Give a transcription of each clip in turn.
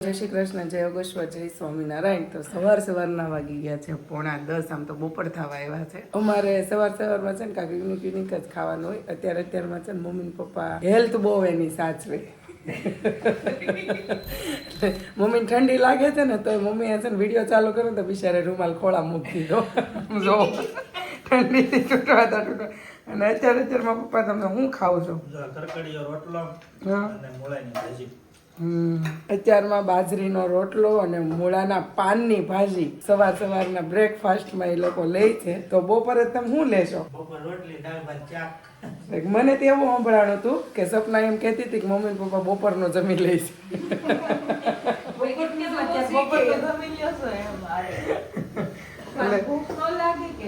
જય શ્રી કૃષ્ણ, જય યોગેશ્વર, જય સ્વામિનારાયણ. તો સવારના વાગી ગયા છે 9:45. આમ તો બપોર થવા આવ્યા છે. અમારે સવારમાં છે ને કાંઈક યુનિક જ ખાવાનું હોય. અત્યારમાં છે ને મમ્મી પપ્પા હેલ્થ બહુ એની સાચવે. મમ્મીને ઠંડી લાગે છે ને તો મમ્મીએ છે ને વિડીયો ચાલુ કર્યો તો બિચારે રૂમાલ ખોળા મૂકી દીધો. જો ઠંડીથી તૂટવા. અને અત્યારમાં પપ્પા તમે હું ખાવ છો? રોટલો અને મૂળાની ભાજી. અત્યારમાં બાજરીનો રોટલો અને મૂળાના પાનની ભાજી સવારના બ્રેકફાસ્ટમાં એ લોકો લે છે. તો બપોરે તમે શું લેશો? બપોર રોટલી, દાળ ભાત, શાક. મને તો એવું સંભળાણું હતું કે સપના એમ કહેતી હતી કે મમ્મી પપ્પા બપોરનો જમી લે છે.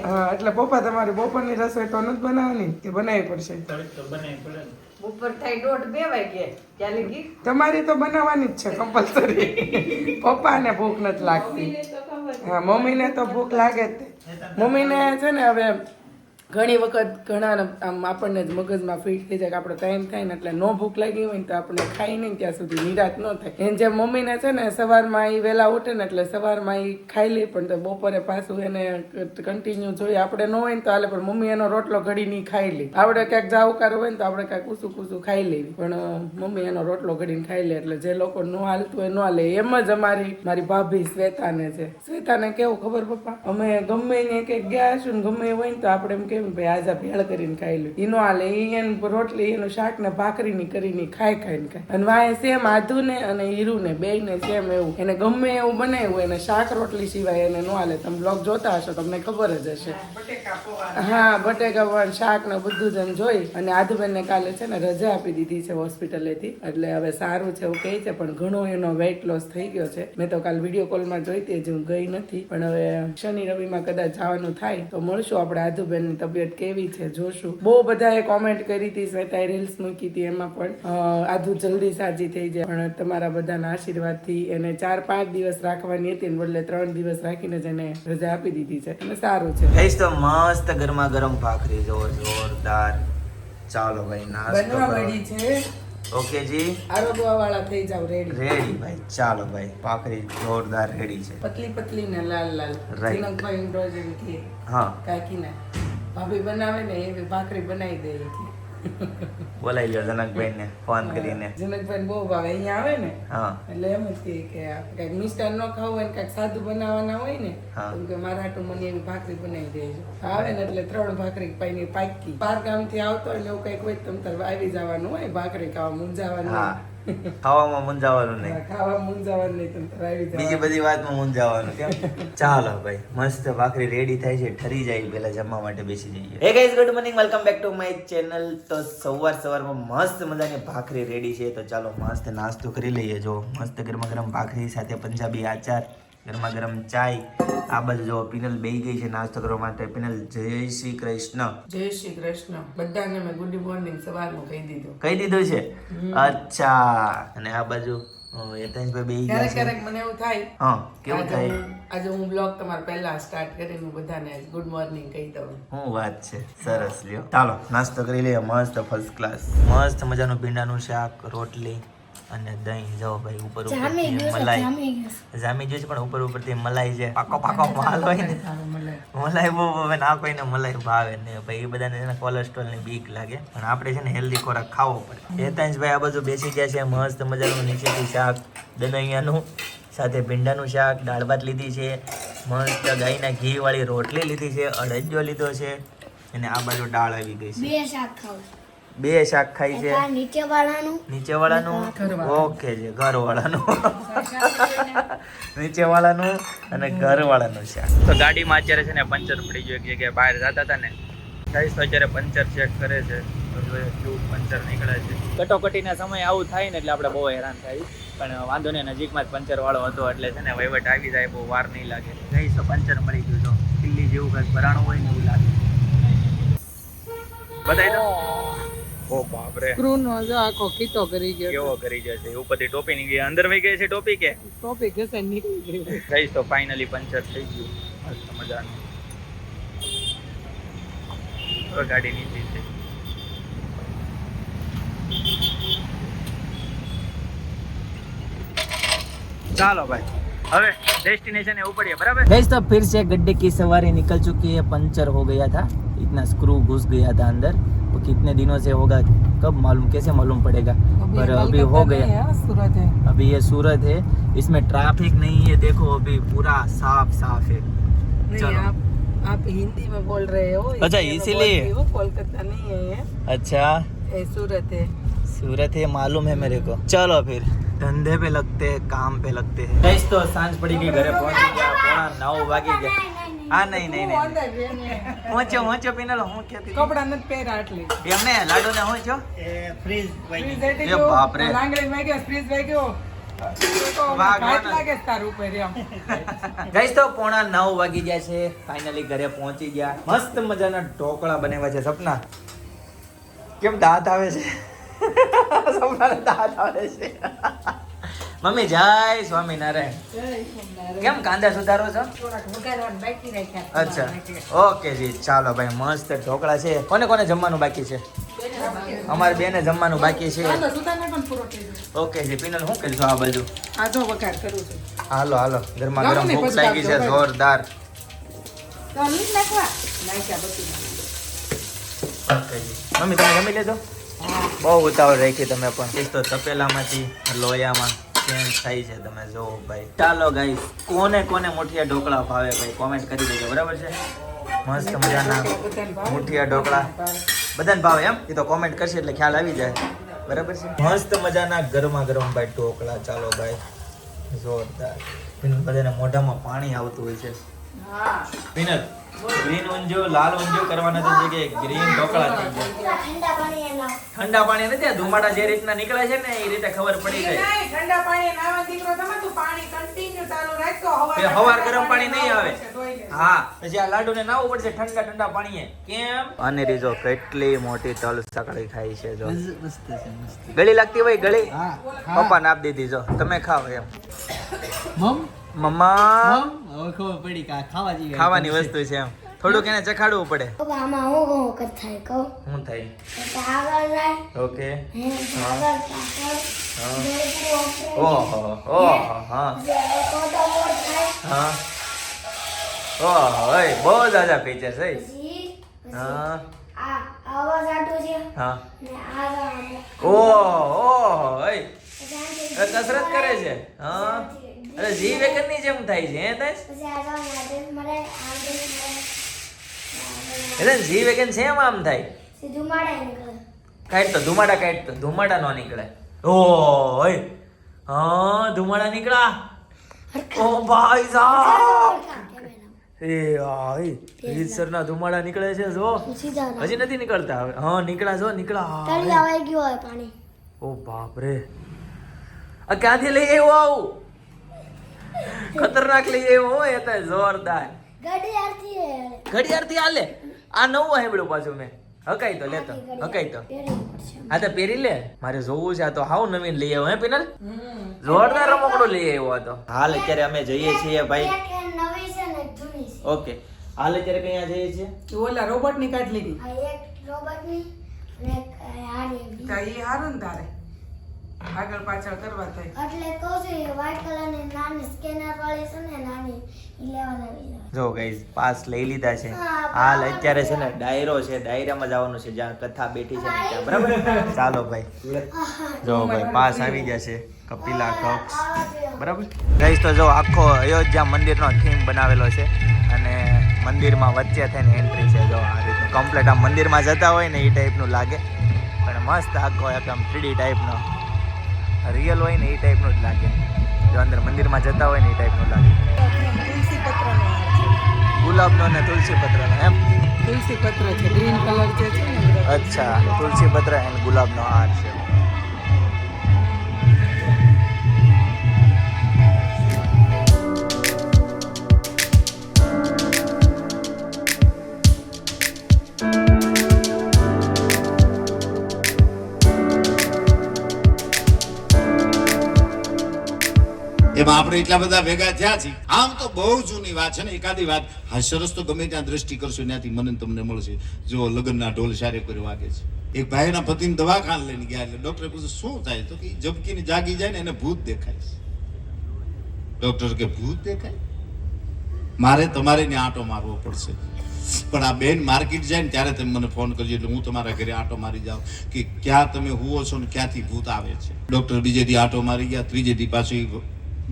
હા, એટલે પપ્પા તમારી બપોરની રસોઈ તો નથી બનાવવાની કે બનાવવી પડશે? ઉપર થાય 1:30-2 વાગે ચાલી ગઈ. તમારી તો બનાવવાની જ છે કમ્પલસરી. પપ્પાને ભૂખ નથી લાગતી. હા, મમ્મીને તો ભૂખ લાગે જ. મમ્મીને છે ને હવે ઘણી વખત ઘણા આમ આપણને જ મગજમાં ફિટ થઈ જાય કે આપણો ટાઈમ થાય ને એટલે નો ભૂખ લાગી હોય ને તો આપણે ખાઈ નહીં ત્યાં સુધી નિરાશ ન થાય. એને જેમ મમ્મીને છે ને સવારમાં એ વહેલા ઉઠે ને એટલે સવારમાં એ ખાઈ લે, પણ તો બપોરે પાછું એને કન્ટિન્યુ જોઈએ આપણે ન હોય ને તો હાલે, પણ મમ્મી એનો રોટલો ઘડી નહીં ખાઈ લે. આપણે ક્યાંક જાવકાર હોય ને તો આપણે કાંઈક કૂસું ખાઈ લેવી, પણ મમ્મી એનો રોટલો ઘડીને ખાઈ લે. એટલે જે લોકો ન હાલતું હોય ન હાલે. એમ જ મારી ભાભી શ્વેતાને છે. શ્વેતાને કેવું ખબર પપ્પા, અમે ગમે ને કંઈક ગયા છું ને ગમે હોય ને તો આપણે એમ ભાઈ આજે ભેળ કરીને ખાઈ લો. ઈનો હાલે, એનું રોટલી એનું શાક ને ભાખરી ની કરીને ખાય. અને વાય સેમ આધુ ને અને હીરુ ને બે ને સેમ એવું. એને ગમે એવું બનાવ્યું એને શાક રોટલી સિવાય એને નો હાલે. તમે બ્લોગ જોતા હશો તમને ખબર જ હશે. હા, બટેકા શાક ને બધું જ એમ જોઈ. અને આધુબેન ને કાલે છે ને રજા આપી દીધી છે હોસ્પિટલેથી, એટલે હવે સારું છે એવું કહે છે, પણ ઘણો એનો વેઇટ લોસ થઈ ગયો છે. મેં તો કાલ વિડીયો કોલમાં જોઈતી જ, હું ગઈ નથી, પણ હવે શનિ રવિમાં કદાચ જવાનું થાય તો મળશું આપણે. આધુબેન ની તબિયત કેવી છે જોશું. બહુ બધાએ કોમેન્ટ કરી હતી, શ્વેતાએ રીલ્સ મૂકી હતી, એમાં પણ આધુ જલ્દી સાજી થઈ જાય. પણ તમારા બધાના આશીર્વાદથી એને 4-5 દિવસ રાખવાની હતી ને બદલે 3 દિવસ રાખીને જ એને રજા આપી દીધી છે. અને સારું છે. ગઈસ તો મસ્ત ગરમા ગરમ ભાખરી જો જોરદાર. ચાલો ભાઈ નાસ્તો બનવા મળી છે. ઓકે જી, આરોગવા વાળા થઈ જાવ. રેડી ભાઈ. ચાલો ભાઈ, ભાખરી જોરદાર રેડી છે. પતલી ને લાલ Right. જીનકભાઈ રોજ એમ કે હા, કાકીને ભાભી બનાવે ને એવી ભાખરી બનાવી દે છે. બોલાવી લ્યો જનકભાઈ ને ફોન કરીને. જનકભાઈ બહુ ભાવે અહીંયા આવે ને હા એટલે એમ જ કે કઈક મિષ્ટાન ન ખાવું હોય ને કઈક સાદું બનાવવાના હોય ને હા. તો કે મારા હાટુ મને એવી ભાખરી બનાવી દે છે. આવે ને એટલે 3 ભાખરી પાઈ પાકી. 12 ગામથી આવતો એટલે એવું કઈક હોય તમ તાર આવી જવાનું હોય ભાખરી ખાવા મૂંઝાવાનું. હા, ખાવામાં મૂંઝાવાનું નહીં, ખાવા મૂંઝાવાનું નહીં, તમ તાર આવી બીજી જવાનું. બધી વાતમાં મૂંઝાવાનું કેમ. ચાલો ભાઈ, મસ્ત ભાખરી રેડી થાય છે, ઠરી જાય પેલા જમવા માટે બેસી જઈએ. Hey guys, good morning, welcome back to my channel. તો સવારમાં મસ્ત મજાની ભાખરી રેડી છે, તો ચાલો મસ્ત નાસ્તો કરી લઈએ. જો મસ્ત ગરમા ગરમ ભાખરી સાથે પંજાબી આચાર, ગરમા ગરમ ચાય. આ બાજુ જો પિનલ બેહી ગઈ છે નાસ્તો કરવા માટે. પિનલ, જય શ્રી કૃષ્ણ. જય શ્રી કૃષ્ણ. બધાને મેં ગુડ મોર્નિંગ સવારનું કહી દીધું. કહી દીધું છે? અચ્છા. અને આ બાજુ યતેશભાઈ બેહી ગયા છે. ક્યારેક મને એવું થાય, હા, કેવું થાય? આજે હું બ્લોગ તમારા પહેલા સ્ટાર્ટ કરીને હું બધાને ગુડ મોર્નિંગ કહી દઉં. શું વાત છે, સરસ. લ્યો ચાલો નાસ્તો કરી લઈએ મસ્ત ફર્સ્ટ ક્લાસ. મસ્ત મજાનું ભીંડાનું શાક, રોટલી અને દહીં. જાઓ ભાઈ, ઉપર મલાઈ જામી ગયું છે, પણ ઉપરથી મલાઈ છે. પાકો માલ હોય ને, મલાઈ બહુ હવે ના કોઈને મલાઈ ભાવે ને ભાઈ. એ બધાને છે ને કોલેસ્ટ્રોલ ની બીક લાગે, પણ આપણે છે ને હેલ્ધી ખોરાક ખાવો પડે. હેતાંશભાઈ આ બધું બેસી ગયા છે. મસ્ત મજાનું નીચેથી શાક દનૈયાનું સાથે ભીંડાનું શાક, દાળ ભાત લીધી છે, મસ્ત ગાયના ઘી વાળી રોટલી લીધી છે, અડદિયો લીધો છે, અને આ બાજુ દાળ આવી ગઈ છે. 2 શાક ખાવ. 2 શાક ખાઈ છે. નીચે વાળાનું ઓકે છે, ઘર વાળાનું નીચે વાળાનું અને ઘર વાળાનું શાક. તો ગાડીમાં અત્યારે છે ને પંચર પડી ગયું. એક જગ્યાએ બહાર જતા હતા ને, ગાઈસ તો અત્યારે પંચર ચેક કરે છે. કેવું પંચર નીકળે છે. કટોકટીના સમય આવું થાય ને એટલે આપણે બહુ હેરાન થાય, પણ વાંધો નહીં, નજીકમાં જ પંચર વાળો હતો એટલે છે ને વહીવટ આવી જાય, બહુ વાર નહીં લાગે. ગાઈસ તો પંચર મળી ગયું. તો કિલ્લી જેવું કંઈક ભરાણું હોય ને એવું લાગે. બતાવી દો. ઓ બાપ રે, સ્ક્રૂ નો જો આખો કીતો કરી ગયો. કેવો કરી જશે. ઉપરથી ટોપી નીકળી અંદર વહી ગઈ છે. ટોપી કે ટોપી ઘસે નીકળી ગઈ. ગાઈસ તો ફાઇનલી પંચર થઈ ગયું. મસ્ત મજાનું. હવે ગાડી નીચે છે. ચાલો ભાई હવે डेस्टिनेशन है ऊपर बराबर गाइस तो फिर से गड्ढे की सवारी निकल चुकी है पंचर हो गया था इतना स्क्रू घुस गया था अंदर तो कितने दिनों से होगा कब मालूम कैसे मालूम पड़ेगा पर अभी हो गया सूरत है अभी ये सूरत है इसमें ट्रैफिक नहीं है देखो अभी पूरा साफ साफ है नहीं आप हिंदी में बोल रहे हो अच्छा, इसीलिए। वो कोलकाता नहीं है ये अच्छा सूरत है सूरत है मालूम है मेरे को चलो फिर धंधे पे लगते हैं काम पे लगते हैं गाइस तो सांझ पड़ी गई घरे पहुंची गया 9:30 वागी गया हाँ नहीं नहीं नहीं पहुंचो पिनल હું કેતી કપડા નથી પહેરા એટલે એમને લાડો ને હું છો ફ્રીજ એ બાપ રે લાંગડી માં ગયો ફ્રીજ માં ગયો વાગવાના. લાગે તાર ઉપર એમ ગાઈસ તો 9:30 વાગી ગયા છે ફાઇનલી ઘરે પહોંચી ગયા મસ્ત મજાના ઢોકળા બનાવ્યા છે સપના કેમ દાંત આવે છે સપનાને દાંત આવે છે મમ્મી જય સ્વામિનારાયણ કેમ કાંદા સુધારો છો થોડાક વઘારવાનું બાકી રાખ્યા અચ્છા ઓકે જી ચાલો ભાઈ મસ્ત ઢોકળા છે કોને કોને જમવાનું બાકી છે અમારે બેને જમવાનું બાકી છે સુધારને પણ પૂરો થઈ ગયો ઓકે જી પિનલ શું કરીશું આ બાજુ આ જો વઘાર કરું છું હાલો હાલો ગરમા લાવો ગરમ ને, ભૂખ પછી લાગી છે આપજો, જોરદાર તો મીઠ નાખવા નાખ્યા બધું ઓકે જી મમ્મી તમે જમી લેજો બહુ ઉતાવળ રાખી તમે પણ એક તો તપેલામાંથી લોયામાં ચેન્જ થાય છે તમે જો ભાઈ ચાલો ગાઈસ કોને કોને મુઠિયા ઢોકળા ભાવે ભાઈ કોમેન્ટ કરી દેજો બરાબર છે મસ્ત મજાના મુઠિયા ઢોકળા બધાને ભાવે એમ એ તો કોમેન્ટ કરશે એટલે ખ્યાલ આવી જાય બરાબર છે મસ્ત મજાના ગરમા ગરમ ભાઈ ઢોકળા ચાલો ભાઈ જોરદાર બધાને મોઢામાં પાણી આવતું હોય છે વિનર ગ્રીન ઊંજો લાલ ઊંજો કરવાના તો જગ્યાએ ગ્રીન ઢોકળા થઈ જાય ઠંડા પાણી એના ઠંડા પાણી નથી આ ધુમાડા જે રીતના નીકળે છે ને એ રીતે ખબર પડી જાય નહીં ઠંડા પાણી નાવા દીકરો તમે તું પાણી કન્ટિન્યુ ચાલુ રાખતો કે હવાર ગરમ પાણી નહીં આવે ધોઈ લે. હા પછી આ લાડુ ને નાવું પડશે ઠંડા ઠંડા પાણીએ કેમ અને રીજો કેટલી મોટી તલ સકડી ખાઈ છે જો ગળી લાગતી હોય ગળી પપ્પા નાપ દીધી જો તમે ખાઓ એમ મમ્મા ખાવાની વસ્તુ છે એમ થોડુંક એને ચખાડવું પડે પપ્પા આમાં હું વખત થાય કહું શું થાય તો આગળ જાય ઓકે હે આગળ પાછળ ઓહો ઓહો હા કોટો મોડ થાય હા ઓહો ઓય બહુ જાજા ફીચર છે પછી હા આ આવાજ આટો છે હા ને આગળ ઓહો ઓય કસરત કરે છે હા અરે જી વેગન ની જેમ થાય છે હે તાજ પછી આગળ નાદે મરે આગળ એટલે જી વેગન છે એમ આમ થાય સીધું માડે નીકળે કાઢ તો ધુમાડા નો નીકળે ઓય હા ધુમાડા નીકળા ઓ ભાઈ સાહેબ એ આય રીતસર ના ધુમાડા નીકળે છે જો સીધા હજી નથી નીકળતા હવે હા નીકળા જો નીકળા તળી આવાઈ ગયું હોય પાણી ઓ બાપ રે આ ક્યાંથી લઈ આવ્યો આવું ખતરનાક લઈ આવ્યો હોય એ તો જોરદાર ગડિયારથી હે ઘડિયાળથી હાલે આ નવું હેબડું પાછું મેં હકાઈ તો લેતો હકાઈ તો પહેરવી પડશે હા તો પહેરી લે મારે જોવું છે આ તો હાવ નવીન લઈ આવ્યો હે પિનલ જોરદાર રમકડું લઈ આવ્યો આ તો હાલ અત્યારે અમે જઈએ છીએ ભાઈ એક નવી છે ને એક જૂની છે ઓકે હાલ અત્યારે કયા જઈએ છીએ ઓલા રોબોટ ની કાઢ લીધી આ એક રોબોટની અને એક આની તો એ હારું ને તારે આગળ પાછળ કરવા થાય એટલે કહું છું એ વ્હાઈટ કલરની નાની સ્કેનર વાળી છે ને નાની ઈ લેવાના બીજા જો ગાઈઝ પાસ લઈ લીધા છે હાલ અત્યારે છે ને ડાયરો છે ડાયરામાં જવાનું છે જ્યાં કથા બેઠી છે ને ત્યાં બરાબર ચાલો ભાઈ જો ભાઈ પાસ આવી જશે કપિલા કક્ષ બરાબર ગાઈઝ તો જો આખો અયોધ્યા મંદિરનો થીમ બનાવેલો છે અને મંદિરમાં વચ્ચે થઈને એન્ટ્રી છે જો આ રીતનું કમ્પ્લીટ આમ મંદિરમાં જતા હોય ને એ ટાઈપનું લાગે પણ મસ્ત આખો એકદમ 3D ટાઈપનો રિયલ હોય ને એ ટાઈપનું જ લાગે જો અંદર મંદિરમાં જતા હોય ને એ ટાઈપનું લાગે તુલસી પત્રનો હાર છે ગુલાબનો ને તુલસી પત્રનો એમ તુલસી પત્ર છે ગ્રીન કલર જે છે ને અચ્છા તુલસી પત્ર અને ગુલાબનો હાર છે એમાં આપણે એટલા બધા ભેગા થયા છીએ આમ તો બહુ જૂની વાત છે ને એકાદી વાત હા સરસ તો ગમે ત્યાં દ્રષ્ટિ કરશો ત્યાંથી મને તમને મળશે જો લગ્નના ઢોલ સારે કરી વાગે છે એક ભાઈના પતિને દવાખાને લઈને ગયા એટલે ડોક્ટરે પૂછ્યું શું થાય તો કે ઝબકીને જાગી જાય ને એને ભૂત દેખાય છે ડોક્ટર કે ભૂત દેખાય, મારે તમારે ને આંટો મારવો પડશે. પણ આ બેન માર્કેટ જાય ને ત્યારે તમે મને ફોન કરજો એટલે હું તમારા ઘરે આંટો મારી જાઉં કે ક્યાં તમે હુવો છો ને ક્યાંથી ભૂત આવે છે. ડોક્ટર બીજે દી આંટો મારી ગયા, ત્રીજે દી પાછું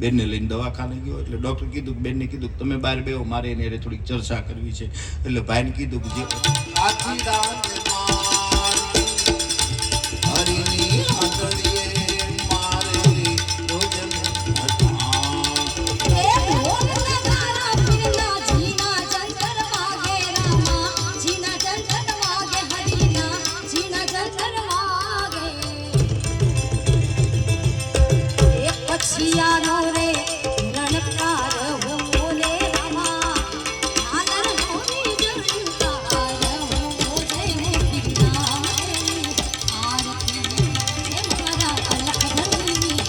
બેનને લઈને દવાખાને ગયો. એટલે ડોક્ટર કીધું કે બેનને કીધું કે તમે બહાર બેહો, મારે એની હારે થોડીક ચર્ચા કરવી છે. એટલે ભાઈને કીધું કે જે આખી રાત હરિની આંગળીએ મારેલી રોજન હતા. એ ભોગ લગારા પીરના જીના ચંચર વાગે રામા, જીના ચંચર વાગે હરિના, જીના ચંચર વાગે. એ પક્ષિયાનો રે રણકાર હોલે રામા, આદર હોની જણકાર હોલે પીરના આરતી, એ મારા અલખધણીની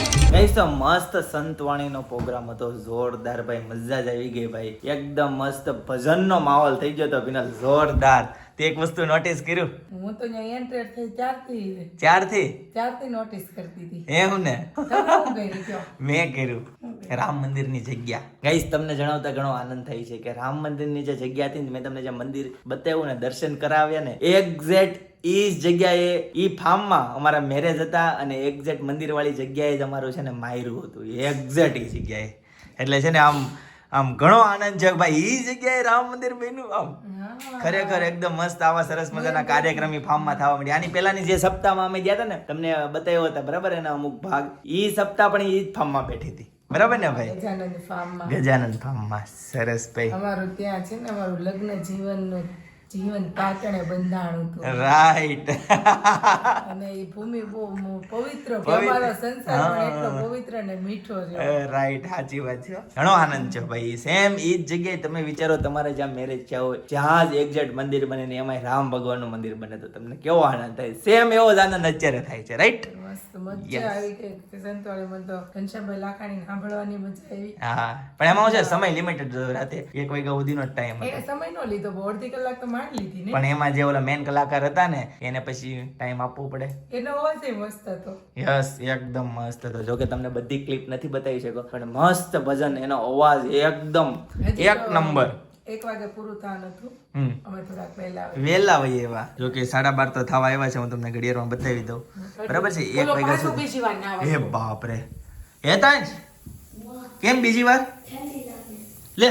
આરતી. ગાઈસ તો મસ્ત સંતવાણીનો પ્રોગ્રામ હતો, જોરદાર ભાઈ, મજા જ આવી ગઈ ભાઈ, એકદમ મસ્ત ભજનનો માહોલ થઈ ગયો તો પિનલ, જોરદાર. તે એક વસ્તુ નોટિસ કર્યું? હું તો અહીંયા એન્ટર થઈ ત્યારથી ચારથી નોટિસ કરતી હતી. એવું ને? તમે શું કર્યું કયો? મેં કર્યું રામ મંદિરની જગ્યા. ગાઈસ તમને જણાવતા ઘણો આનંદ થાય છે કે રામ મંદિરની જે જગ્યા હતી ને, મેં તમને જે મંદિર બતાવ્યું ને, દર્શન કરાવ્યા ને, એક્ઝેક્ટ ઈ જ જગ્યાએ ઈ ફાર્મમાં અમારા મેરેજ હતા અને એક્ઝેક્ટ મંદિર વાળી જગ્યાએ જ અમારું છે ને માયરું હતું, એક્ઝેક્ટ ઈ જગ્યાએ. એટલે છે ને આમ ઘણો આનંદ છે ભાઈ, ઈ જગ્યાએ રામ મંદિર બન્યું. આમ ખરેખર એકદમ મસ્ત આવા સરસ મજાના કાર્યક્રમ ઈ ફાર્મમાં થવા માંડ્યા. આની પહેલાની જે સપ્તાહમાં અમે ગયા હતા ને, તમને બતાવ્યો હતા બરાબર, એના અમુક ભાગ, ઈ સપ્તાહ પણ ઈ જ ફાર્મમાં બેઠી હતી, બરાબર ને ભાઈ? ગજાનંદ ફાર્મમાં. ગજાનંદ ફાર્મમાં. સરસ ભાઈ. અમારું ત્યાં છે ને, અમારું લગ્ન જીવનનું જીવન પાટણે બંધાણું હતું. રાઈટ. અને એ ભૂમિ બહુ પવિત્ર, અમારો સંસાર પણ એટલો પવિત્ર ને મીઠો છે. રાઈટ, સાચી વાત છે. ઘણો આનંદ છે ભાઈ. સેમ ઈ જ જગ્યાએ તમે વિચારો, તમારે જ્યાં મેરેજ થયા હોય જ્યાં જ એક્ઝેક્ટ મંદિર બને ને એમાં રામ ભગવાનનું મંદિર બને તો તમને કેવો આનંદ થાય. સેમ એવો જ આનંદ અત્યારે થાય છે, રાઈટ? મસ્ત મજા આવી ગઈ. સંતવાળી મને તો ઘનશ્યામભાઈ લાખાણી સાંભળવાની મજા આવી. હા, પણ એમાં શું છે, સમય લિમિટેડ રાતે 1 વાગ્યા સુધીનો ટાઈમ એને હતો. સમય નો લીધો, બહુ અડધી કલાક તો માંડ લીધી ને. પણ એમાં જે ઓલા મેન કલાકાર હતા ને, એને પછી ટાઈમ આપવો પડે. એનો અવાજ ય મસ્ત હતો. યસ, એકદમ મસ્ત હતો. જો કે તમને બધી ક્લિપ નથી બતાવી શકો, પણ મસ્ત ભજન, એનો અવાજ એકદમ હજી એક તો નંબર. 1 વાગે પૂરું થવાનું હતું. અમે થોડાક વહેલા વેલા હોય એવા. જો કે 12:30 તો થવા આવ્યા છે, હું તમને ઘડિયાળમાં બતાવી દઉં, બરાબર છે? 1 વાગ્યા સુધી. બીજી વાર ના હે બાપ રે, હે તાંજ કેમ બીજી વાર? લે,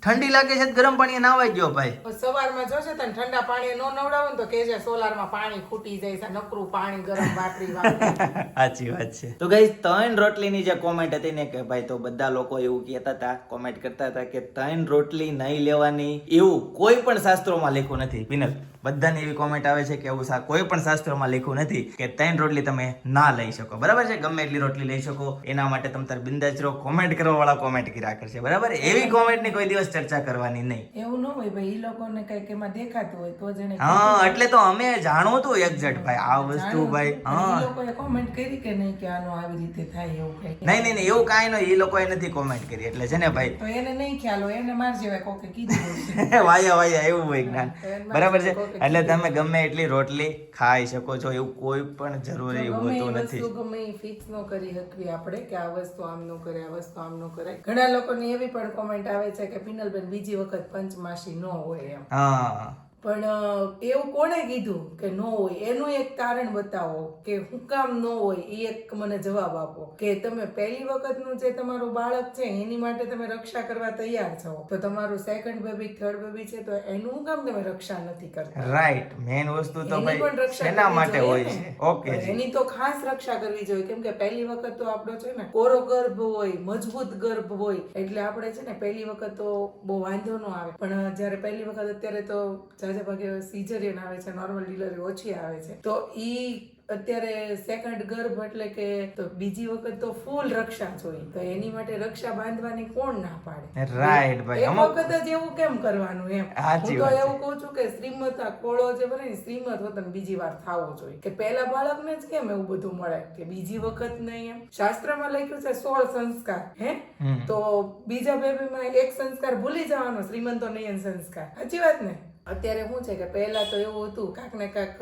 ઠંડી લાગે છે, ગરમ પાણી નાવાઈ ગયો ભાઈ. સવારમાં જોશે તને ઠંડા પાણી નો નવડાવો ને તો કે છે સોલારમાં પાણી ખૂટી જાય છે, નકરું પાણી ગરમ વાપરી સાચી વાત છે. તો ગાઈસ, 3 રોટલીની જે કોમેન્ટ હતી ને, કે ભાઈ તો બધા લોકો એવું કહેતા હતા, કોમેન્ટ કરતા હતા કે 3 રોટલી નહીં લેવાની, એવું કોઈ પણ શાસ્ત્રોમાં લખ્યું નથી. વિનલ, બધાની એવી કોમેન્ટ આવે છે કે એવું કોઈ પણ શાસ્ત્રોમાં લખ્યું નથી કે 3 રોટલી તમે ના લઈ શકો, બરાબર છે? ગમે એટલી રોટલી લઈ શકો, એના માટે તમે તાર બિંદાસ રહો. કોમેન્ટ કરવા વાળા કોમેન્ટ કર્યા કરશે, બરાબર? એવી કોમેન્ટની કોઈ દિવસ ચર્ચા કરવાની નહીં. એવું ન હોય ભાઈ, ઈ લોકોને કઈક એમાં દેખાતું હોય તો જ એને. હા, એટલે તો અમે જાણવું હતું એક્ઝેક્ટ ભાઈ આ વસ્તુ ભાઈ. હા, ઈ લોકોએ કોમેન્ટ કરી કે નહીં કે આનો આવી રીતે થાય એવું કઈ. નહીં એવું કાંઈ નહીં, એ લોકોએ નથી કોમેન્ટ કરી, એટલે છે ને ભાઈ. તો એને નહીં ખ્યાલ હોય, એને માર જેવાય કોકે કીધું હશે. વાયા એવું હોય જ્ઞાન, બરાબર છે? એટલે તમે ગમે એટલી રોટલી ખાઈ શકો છો, એવું કોઈ પણ જરૂરી હોતું નથી. ગમે ફિક્સ નો કરી શકવી આપણે કે આ વસ્તુ આમ નો કરે, આ વસ્તુ આમ નો કરે. ઘણા લોકોની એવી પણ કોમેન્ટ આવે છે કે પિનલબેન બીજી વખત પંચમાસી નો હોય એમ. હા, પણ એવું કોણે કીધું કે નો હોય? એનું એક કારણ બતાવો કે હું કામ નો હોય, એ એક મને જવાબ આપો. કે તમે પહેલી વખતનું જે તમારું બાળક છે એની માટે તમે રક્ષા કરવા તૈયાર છો, તો તમારું સેકન્ડ બેબી, થર્ડ બેબી છે તો એનું હું કામ તમે રક્ષા નથી કરતા? રાઈટ. મેઇન વસ્તુ તો એની પણ ભાઈ રક્ષા એના કરવી માટે જોઈએ હોય ને. છે. ઓકે, એની તો ખાસ રક્ષા કરવી જોઈએ, કેમ કે પહેલી વખત તો આપણો છે ને કોરો ગર્ભ હોય, મજબૂત ગર્ભ હોય, એટલે આપણે છે ને પહેલી વખત તો બહુ વાંધો ન આવે. પણ જયારે પહેલી વખત અત્યારે તો ભાગે સિઝેરિયન આવે છે, નોર્મલ ડિલિવરી ઓછી આવે છે, તો ઈ અત્યારે સેકન્ડ ગર્ભ એટલે કે તો બીજી વખત તો ફૂલ રક્ષા જોઈએ. તો એની માટે રક્ષા બાંધવાની કોણ ના પાડે? રાઈટ ભાઈ. એક વખત જ એવું કેમ કરવાનું એમ? હું તો એવું કહું છું કે શ્રીમત આ ખોળો જે બને ને, શ્રીમત વતન બીજી વાર થવો જોઈએ. કે પહેલા બાળકને જ કેમ એવું બધું મળે કે બીજી વખત નહીં એમ? શાસ્ત્રમાં લખ્યું છે 16 સંસ્કાર, હે? તો બીજા બેબીમાં એક સંસ્કાર ભૂલી જવાનો, શ્રીમંતો નયન સંસ્કાર. સાચી વાત ને? અત્યારે શું છે કે પહેલા તો એવું હતું કાંક ને કાંક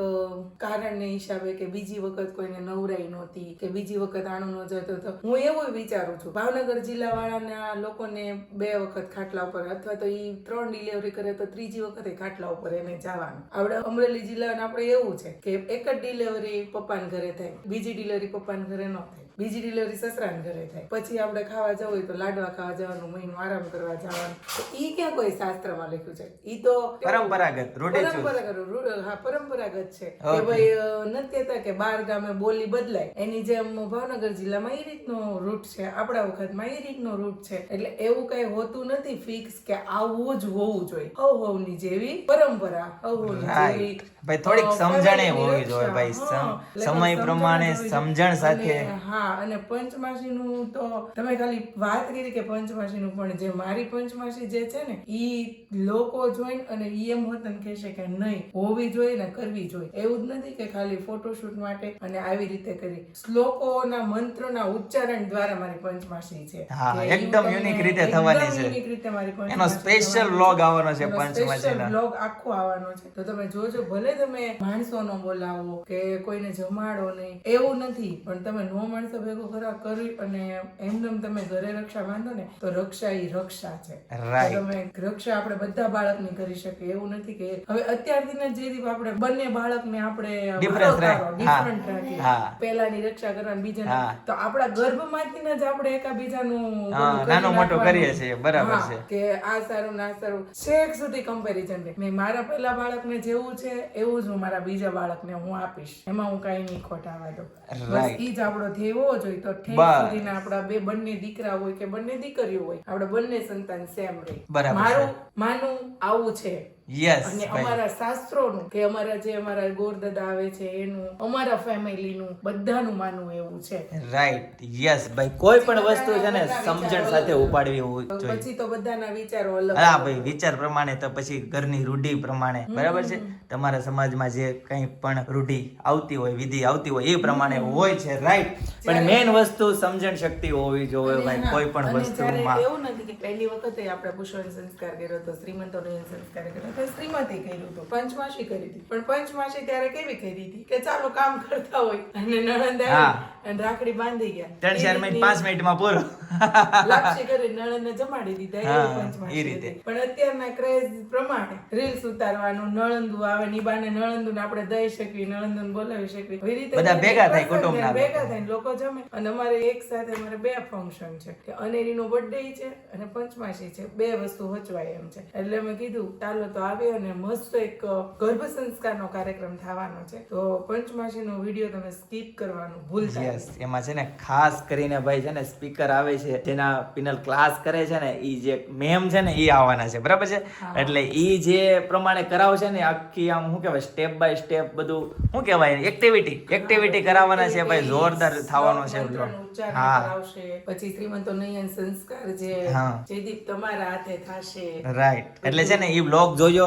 કારણને હિસાબે કે બીજી વખત કોઈને નવરાઈ નહોતી કે બીજી વખત આણું ન જતો તો હું એવું વિચારું છું ભાવનગર જિલ્લા વાળાના લોકોને 2 વખત ખાટલા ઉપર અથવા તો ઈ 3 ડિલિવરી કરે તો ત્રીજી વખતે ખાટલા ઉપર એને જવાનું. આપણે અમરેલી જિલ્લાને આપણે એવું છે કે એક જ ડિલિવરી પપ્પાને ઘરે થાય, બીજી ડિલિવરી પપ્પાને ઘરે ન થાય, બીજી ડિલિવરી સસરાને ઘરે થાય, પછી આપણે ખાવા જવું હોય તો લાડવા ખાવા જવાનું, મહિનો આરામ કરવા જવાનું. તો ઈ ક્યાં કોઈ શાસ્ત્રમાં લખ્યું છે? ઈ તો પરંપરાગત પરંપરાગત છે કે ભાઈ નથી કહેતા કે 12 ગામે બોલી બદલાય, એની જેમ ભાવનગર જિલ્લામાં એ રીતનો રૂટ છે, આપણા વખતમાં એ રીતનો રૂટ છે. એટલે એવું કઈ હોતું નથી ફિક્સ કે આવું જ હોવું જોઈએ. હવની જેવી પરંપરા, હવની જેવી ભાઈ થોડીક સમજણે હોવી જોઈએ ભાઈ, સમય પ્રમાણે સમજણ સાથે. હા, અને પંચમાસીનું તો તમે ખાલી વાત કરી કે પંચમાસીનું, પણ જે મારી પંચમાસી જે છે ને ઈ લોકો જોઈને અને ઈ એમ હોતન કહેશે કે નહીં હોવી જોઈએ ને કરવી જોઈએ. એવું જ નથી કે ખાલી ફોટોશૂટ માટે અને આવી રીતે કરી. શ્લોકોના મંત્રોના ઉચ્ચારણ દ્વારા મારી પંચમાસી છે. હા, એકદમ યુનિક રીતે થવાની છે. યુનિક રીતે મારી પંચમાસી એનો સ્પેશિયલ વ્લોગ આવવાનો છે પંચમાસીનો. સ્પેશિયલ વ્લોગ આખો આવવાનો છે. તો તમે જોજો, ભલે તમે માણસો નો બોલાવો કે કોઈને જમાડો નહીં એવું નથી, પણ તમે નો માણસો ભેગો કરી અને એમનેમ તમે ઘરે રક્ષા બાંધો ને તો રક્ષા ઈ રક્ષા છે. તમે રક્ષા આપણે બધા બાળકની કરી શકીએ. એવું નથી કે હવે અત્યારથી જે રીતે આપણે બંને બાળકને આપણે ડિફરન્ટ રાખીએ, પહેલાની રક્ષા કરવાની બીજાની, તો આપણા ગર્ભમાંથી જ આપણે એકાબીજાનું નાનું મોટું કરીએ છીએ. બરાબર છે કે આ સારું ના સારું શેક સુધી કમ્પેરિઝન. મેં મારા પહેલા બાળકને જેવું છે એવું જ હું મારા બીજા બાળકને હું આપીશ, એમાં હું કઈ નહીં ખોટાવા દઉં. બસ ઈ જ આપણો ધ્યેય હોવો જોઈએ. તો ઠેક સુધીના આપણા બંને દીકરા હોય કે બંને દીકરીઓ હોય, આપણે બંને સંતાન સેમ રહે. મારું માનું આવું છે. અને અમારા શાસ્ત્રોનું કે અમારા ગોરદાદા આવે છે એનું, અમારા ફેમિલીનું બધાનું માનવું એવું છે. રાઈટ, યસ ભાઈ. કોઈ પણ વસ્તુ છે ને સમજણ સાથે ઉપાડવી જોઈએ. પછી તો બધાના વિચારો અલગ. હા ભાઈ, વિચાર પ્રમાણે તો પછી ઘરની રૂઢિ પ્રમાણે, બરાબર છે. તમારા સમાજમાં જે કંઈ પણ રૂઢિ આવતી હોય, વિધિ આવતી હોય એ પ્રમાણે હોય છે. રાઈટ, પણ મેઇન વસ્તુ સમજણ શક્તિ હોવી જોઈએ ભાઈ કોઈ પણ વસ્તુમાં. એવું નથી કે પહેલી વખતે આપણે પુષ્પન સંસ્કાર કર્યો તો, શ્રીમંતોનો સંસ્કાર કર્યો તો, શ્રીમતી કર્યું હતું, પંચમાસી કરી હતી. પણ પંચમાસી ત્યારે કેવી કરી હતી કે ચાલો કામ કરતા હોય અને નણંદ આવી અને રાખડી બાંધી ગયા, 3-4 મિનિટ 5 મિનિટમાં પૂરો લાપસી કરી નણંદને જમાડી દીધા, એવી પંચમાસી હતી. પણ અત્યારના ક્રેઝ પ્રમાણે રીલ્સ ઉતારવાનું, નણંદુ આવે નિબાને નણંદુને આપણે દઈ શકીએ, નણંદુને બોલાવી શકીએ, એવી રીતે બધા ભેગા થાય, કુટુંબના ભેગા થઈને લોકો જમે. અને અમારે એક સાથે અમારે 2 ફંક્શન છે કે અનેરીનો બર્થડે છે અને પંચમાસી છે, 2 વસ્તુ વચવાય એમ છે. એટલે મેં કીધું ચાલો તો આવે અને મસ્ત એક ગર્ભ સંસ્કારનો કાર્યક્રમ થવાનો છે. તો પંચમાસીનો વિડીયો તમે સ્કીપ કરવાનું ભૂલતા નહીં. એમાં છે ને ખાસ કરીને ભાઈ છે ને સ્પીકર આવે છે, જેના પિનલ ક્લાસ કરે છે ને ઈ જે મેમ છે ને ઈ આવવાના છે, બરાબર છે. એટલે ઈ જે પ્રમાણે કરાવશે ને આખી આમ શું કહેવાય સ્ટેપ બાય સ્ટેપ બધું શું કહેવાય એક્ટિવિટી કરાવવાના છે ભાઈ. જોરદાર થવાનો છે. પછી શ્રીમંતો નયન સંસ્કાર જે જયદીપ તમારા હાથે થશે. રાઈટ, એટલે છે ને ઈ બ્લોગ જોજો,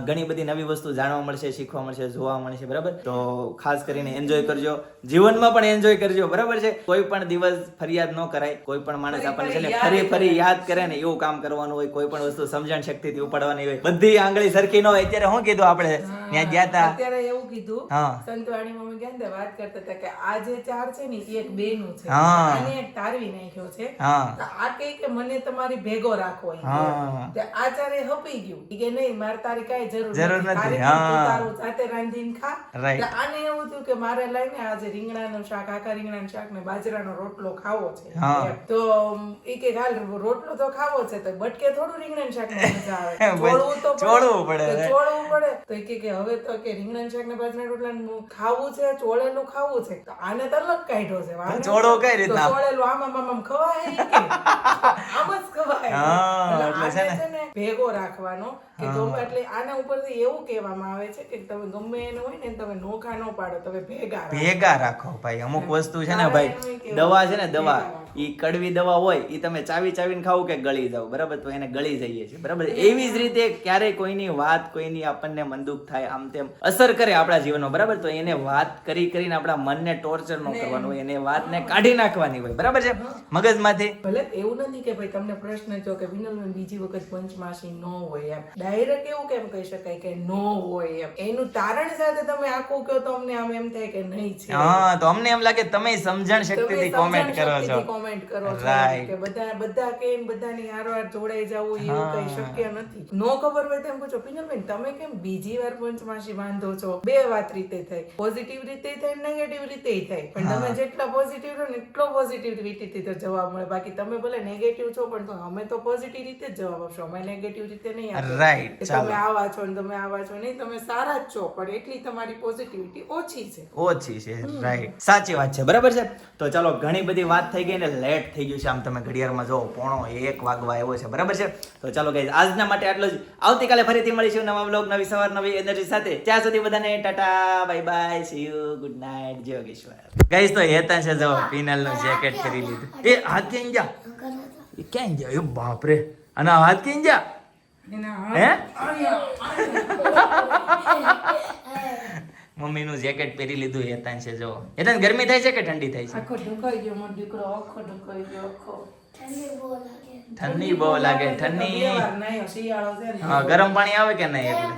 ઘણી બધી નવી વસ્તુ જાણવા મળશે, શીખવા મળશે, જોવા મળશે, બરાબર. તો ખાસ કરીને એન્જોય કરજો, જીવનમાં પણ એન્જોય કરજો, બરાબર છે. કોઈ પણ દિવસ ફરિયાદ ન કરાય. કોઈ પણ માણસ આપણને છે ને ફરી યાદ કરે ને એવું કામ કરવાનું હોય. કોઈ પણ વસ્તુ સમજણ શક્તિથી ઉપાડવાની હોય. બધી આંગળી સરખી ન હોય. અત્યારે શું કીધું આપણે ત્યાં ગયા હતા, અત્યારે એવું કીધું સંતવાણી મમ્મી ગયા ને વાત કરતા હતા કે આ જે 4 છે ને એ એક બેનું છે, આને એક તારવી નાખ્યો છે. આ કે મને તમારી ભેગો રાખો. આ 4 હપી ગયું કે નહીં મારે તારી કઈ જરૂર નથી, તારું જાતે રાંધીને ખા. આને એવું થયું કે મારે લઈને આજે રીંગણાનું શાક, આખા રીંગણાનું શાક ને બાજરાનો રોટલો ખાવો છે. તો ઈ કે હાલ રોટલો તો ખાવો છે તો બટકે થોડું રીંગણાનું શાક ને મજા આવે, ચોળવું પડે. તો ઈ કે હવે તો કે રીંગણાનું શાક ને બાજરાના રોટલા ખાવું છે, ચોળેલું ખાવું છે. તો આને તો અલગ કાઢ્યો છે. ચોળો કઈ રીતના ચોળેલું આમ ખવાય કે આમ જ ખવાય. એટલે છે ને ભેગો રાખવાનો કે ગમે. એટલે આના ઉપરથી એવું કહેવામાં આવે છે કે તમે ગમે એનું હોય ને તમે નોખા ન પાડો, તમે ભેગા રાખો ભાઈ. અમુક વસ્તુ છે ને ભાઈ, દવા છે ને દવા ઈ કડવી દવા હોય ઈ તમે ચાવીને ખાવ કે ગળી જાવ, બરાબર, તો એને ગળી જઈએ છીએ, બરાબર. એવી જ રીતે ક્યારેય કોઈની વાત કોઈની આપણને મનદુખ થાય આમ તેમ અસર કરે આપણા જીવનમાં, બરાબર, તો એને વાત કરીને આપણા મનને ટોર્ચર ન કરવાનું હોય, એને વાતને કાઢી નાખવાની હોય, બરાબર છે, મગજમાંથી. ભલે એવું નથી કે ભાઈ તમને પ્રશ્ન થયો કે વિનલબેન બીજી વખત પંચમાસી ન હોય એમ, ડાયરેક્ટ એવું કેમ કહી શકાય કે ન હોય એમ, એનું તારણ સાથે તમે આખું કહો તો અમને આમ એમ થાય કે નહીં છે. હા, તો અમને એમ લાગે તમે સમજણ શક્તિથી કોમેન્ટ કરો છો, કોમેન્ટ કરો છો Right. કે બધા કે બધાની હારવાર જોડાઈ જવું એવું કઈ શક્ય નથી. નો ખબર હોય તેમ પૂછો વિનલબેન તમે કેમ બીજી વાર પંચમાસી બાંધો છો? બે વાત રીતે થાય, પોઝિટિવ રીતે થાય, નેગેટિવ રીતે થાય, પણ તમે જેટલા પોઝિટિવ રહો ને એટલો પોઝિટિવિટી તો જવાબ મળે. બાકી તમે ભલે નેગેટિવ છો પણ તો અમે તો પોઝિટિવ રીતે જ જવાબ આપશો, અમે નેગેટિવ રીતે નહીં આપીએ. Right, કે તમે આવા છો ને તમે આવા છો, નહીં, તમે સારા જ છો પણ એટલી તમારી પોઝિટિવિટી ઓછી છે. રાઈટ, સાચી વાત છે, બરાબર છે. તો ચાલો, ઘણી બધી વાત થઈ ગઈ ને લેટ થઈ ગયું છે, આમ તમે ઘડિયાળમાં જો 1:45 વાગવા આવ્યો છે, બરાબર છે. તો ચાલો ગાઈઝ, આજના માટે આટલું જ. આવતીકાલે ફરીથી મળીશું નવા વ્લોગ, નવી સવાર, નવી એનર્જી સાથે. ત્યાં સુધી બધાને Tata, bye bye, C you, good night, જય યોગેશ્વર. ગાઈઝ, તો હેતા છે જો પિનલનું જેકેટ કરી લીધું. એ હાથ ક્યાં જા? એ ક્યાં જા? એ બાપ રે, અને આ હાથ ક્યાં જા? હે? મમ્મીનું જેકેટ પહેરી લીધું હેતાન છે જો. હેતાન, ગરમી થાય છે કે ઠંડી થાય છે? આખો ઢુકાઈ ગયો મારો દીકરો, આખો ઢુકાઈ ગયો, આખો ઠંડી બહુ લાગે, ઠંડી. બે વાર નાહ્યો, શિયાળો છે ને. હા, ગરમ પાણી આવે કે નહીં એટલે?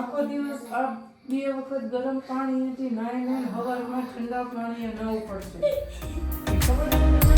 આખો દિવસ આ 2 વખત ગરમ પાણી હતી, નાઈને સવારમાં ઠંડા પાણીએ નવું પડશે. ખબર છે?